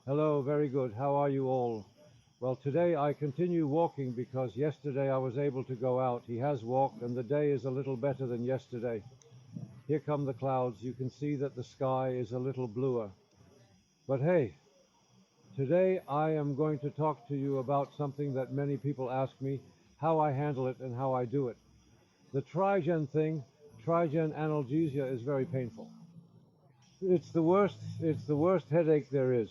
Hello, very good. How are you all? Well, today I continue walking because yesterday I was able to go out. He has walked, and the day is a little better than yesterday. Here come the clouds. You can see that the sky is a little bluer. But hey, today I am going to talk to you about something that many people ask me, how I handle it and how I do it. The trigen analgesia is very painful. It's the worst headache there is.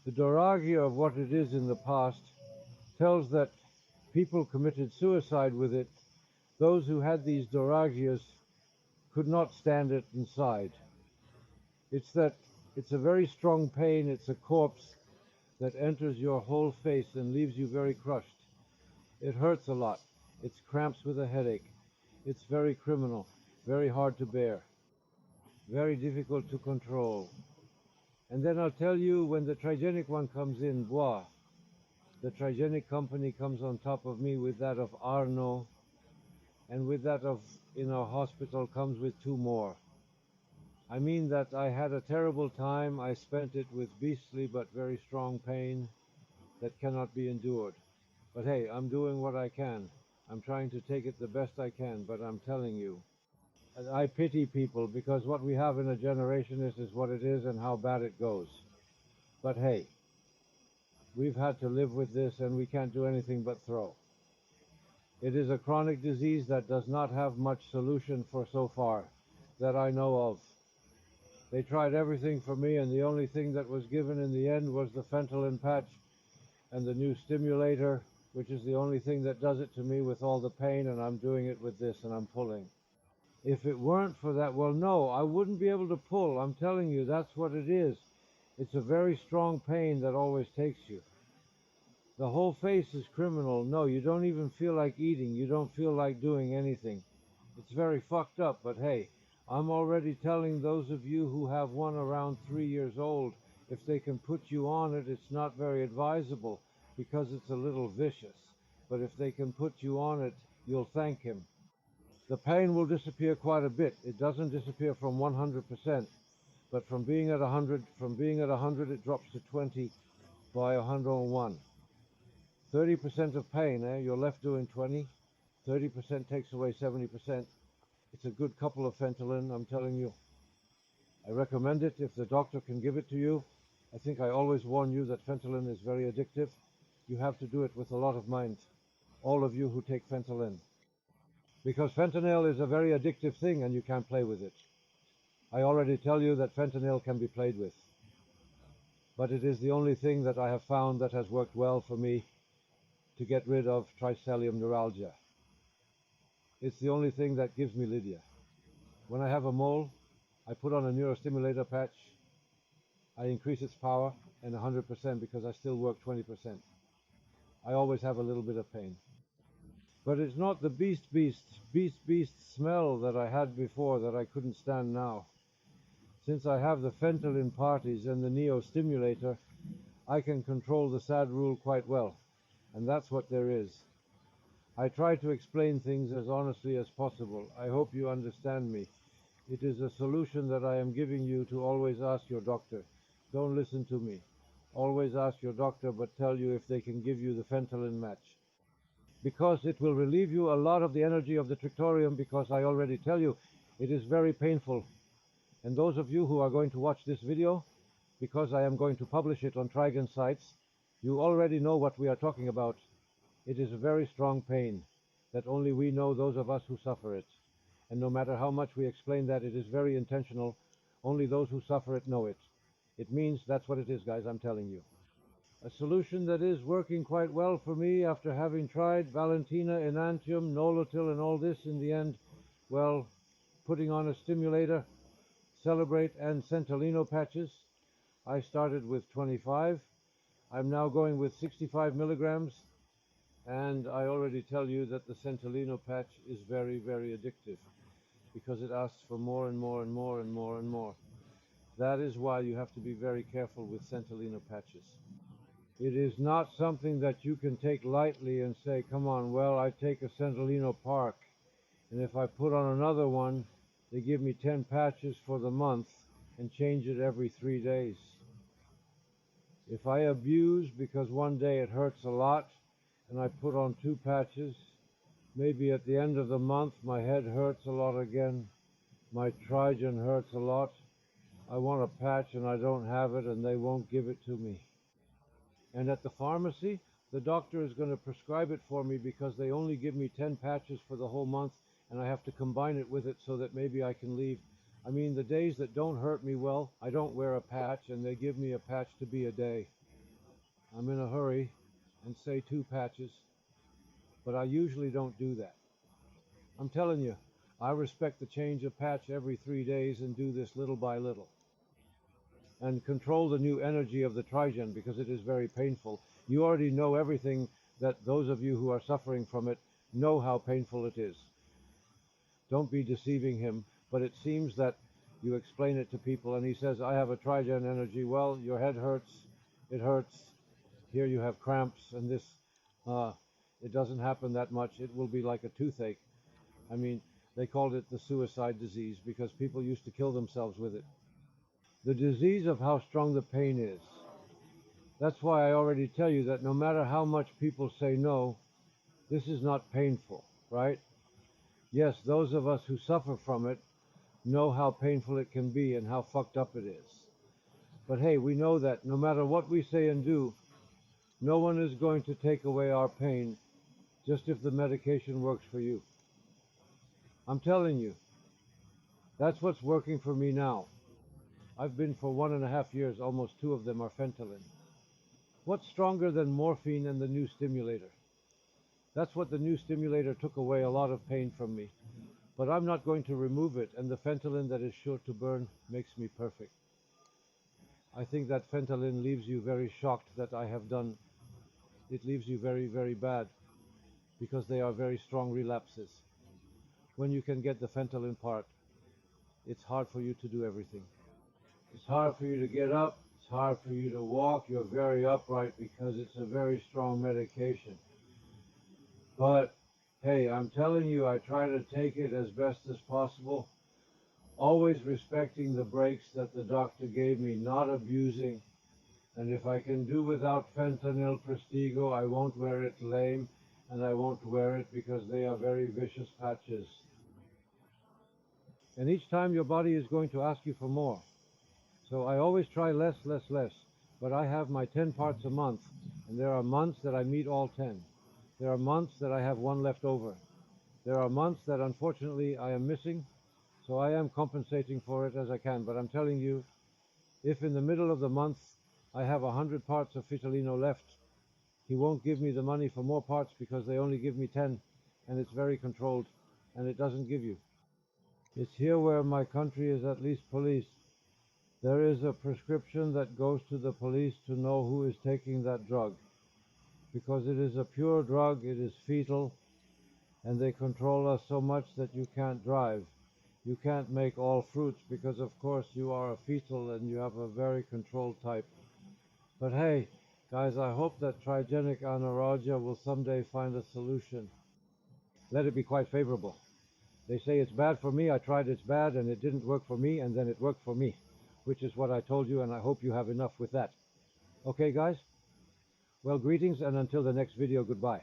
The neuralgia of what it is in the past tells that people committed suicide with it. Those who had these neuralgias could not stand it inside. It's that it's a very strong pain. It's a corpse that enters your whole face and leaves you very crushed. It hurts a lot. It's cramps with a headache. It's very criminal, very hard to bear, very difficult to control. And then I'll tell you when the trigenic one comes in, bois, the trigenic company comes on top of me with that of Arno, and with that of in our hospital comes with two more. I mean that I had a terrible time. I spent it with beastly but very strong pain that cannot be endured. But hey, I'm doing what I can. I'm trying to take it the best I can, but I'm telling you, I pity people because what we have in a generation is what it is and how bad it goes. But hey, we've had to live with this and we can't do anything but throw. It is a chronic disease that does not have much solution for so far that I know of. They tried everything for me, and the only thing that was given in the end was the fentanyl patch and the new stimulator, which is the only thing that does it to me with all the pain, and I'm doing it with this, and I'm pulling. If it weren't for that, well, no, I wouldn't be able to pull. I'm telling you, that's what it is. It's a very strong pain that always takes you. The whole face is criminal. No, you don't even feel like eating. You don't feel like doing anything. It's very fucked up, but hey, I'm already telling those of you who have one around 3 years old, if they can put you on it, it's not very advisable because it's a little vicious. But if they can put you on it, you'll thank him. The pain will disappear quite a bit. It doesn't disappear from 100%, but from being at 100, it drops to 20 by 101. 30% of pain, You're left doing 20. 30% takes away 70%. It's a good couple of fentanyl, I'm telling you. I recommend it if the doctor can give it to you. I think I always warn you that fentanyl is very addictive. You have to do it with a lot of mind, all of you who take fentanyl. Because fentanyl is a very addictive thing and you can't play with it. I already tell you that fentanyl can be played with. But it is the only thing that I have found that has worked well for me to get rid of trigeminal neuralgia. It's the only thing that gives me Lydia. When I have a mole, I put on a neurostimulator patch. I increase its power and 100% because I still work 20%. I always have a little bit of pain. But it's not the beast smell that I had before that I couldn't stand now. Since I have the fentanyl parties and the neostimulator, I can control the sad rule quite well. And that's what there is. I try to explain things as honestly as possible. I hope you understand me. It is a solution that I am giving you to always ask your doctor. Don't listen to me. Always ask your doctor, but tell you if they can give you the fentanyl match. Because it will relieve you a lot of the energy of the trictorium, because I already tell you, it is very painful. And those of you who are going to watch this video, because I am going to publish it on Trigen sites, you already know what we are talking about. It is a very strong pain that only we know, those of us who suffer it. And no matter how much we explain that, it is very intentional. Only those who suffer it know it. It means that's what it is, guys, I'm telling you. A solution that is working quite well for me after having tried Valentina, Enantium, Nolotil, and all this in the end, well, putting on a stimulator, Celebrate, and Centellino patches. I started with 25. I'm now going with 65 milligrams. And I already tell you that the Centellino patch is very, very addictive because it asks for more and more and more and more and more. That is why you have to be very careful with Centellino patches. It is not something that you can take lightly and say, come on, well, I take a Centellino Park, and if I put on another one, they give me 10 patches for the month and change it every 3 days. If I abuse because one day it hurts a lot and I put on 2 patches, maybe at the end of the month my head hurts a lot again, my Trigen hurts a lot, I want a patch and I don't have it and they won't give it to me. And at the pharmacy, the doctor is going to prescribe it for me because they only give me 10 patches for the whole month and I have to combine it with it so that maybe I can leave. I mean, the days that don't hurt me well, I don't wear a patch and they give me a patch to be a day. I'm in a hurry and say 2 patches, but I usually don't do that. I'm telling you, I respect the change of patch every 3 days and do this little by little. And control the new energy of the Trigen because it is very painful. You already know everything that those of you who are suffering from it know how painful it is. Don't be deceiving him, but it seems that you explain it to people and he says, I have a Trigen energy. Well, your head hurts, it hurts, here you have cramps, and this, it doesn't happen that much. It will be like a toothache. I mean, they called it the suicide disease because people used to kill themselves with it. The disease of how strong the pain is. That's why I already tell you that no matter how much people say no, this is not painful, right? Yes, those of us who suffer from it know how painful it can be and how fucked up it is. But hey, we know that no matter what we say and do, no one is going to take away our pain just if the medication works for you. I'm telling you, that's what's working for me now. I've been for 1.5 years, almost 2 of them are fentanyl. What's stronger than morphine and the new stimulator? That's what the new stimulator took away a lot of pain from me. But I'm not going to remove it, and the fentanyl that is sure to burn makes me perfect. I think that fentanyl leaves you very shocked that I have done. It leaves you very, very bad because they are very strong relapses. When you can get the fentanyl part, it's hard for you to do everything. It's hard for you to get up. It's hard for you to walk. You're very upright because it's a very strong medication. But hey, I'm telling you, I try to take it as best as possible, always respecting the breaks that the doctor gave me, not abusing. And if I can do without fentanyl Prestigo, I won't wear it lame, and I won't wear it because they are very vicious patches. And each time your body is going to ask you for more. So I always try less, less, less. But I have my 10 parts a month, and there are months that I meet all 10. There are months that I have 1 left over. There are months that unfortunately I am missing, so I am compensating for it as I can. But I'm telling you, if in the middle of the month I have 100 parts of Fitalino left, he won't give me the money for more parts because they only give me 10, and it's very controlled, and it doesn't give you. It's here where my country is at least policed. There is a prescription that goes to the police to know who is taking that drug. Because it is a pure drug, it is fetal, and they control us so much that you can't drive. You can't make all fruits because of course you are a fetal and you have a very controlled type. But hey, guys, I hope that Trigeminal Neuralgia will someday find a solution. Let it be quite favorable. They say it's bad for me, I tried it's bad and it didn't work for me, and then it worked for me, which is what I told you, and I hope you have enough with that. Okay, guys? Well, greetings, and until the next video, goodbye.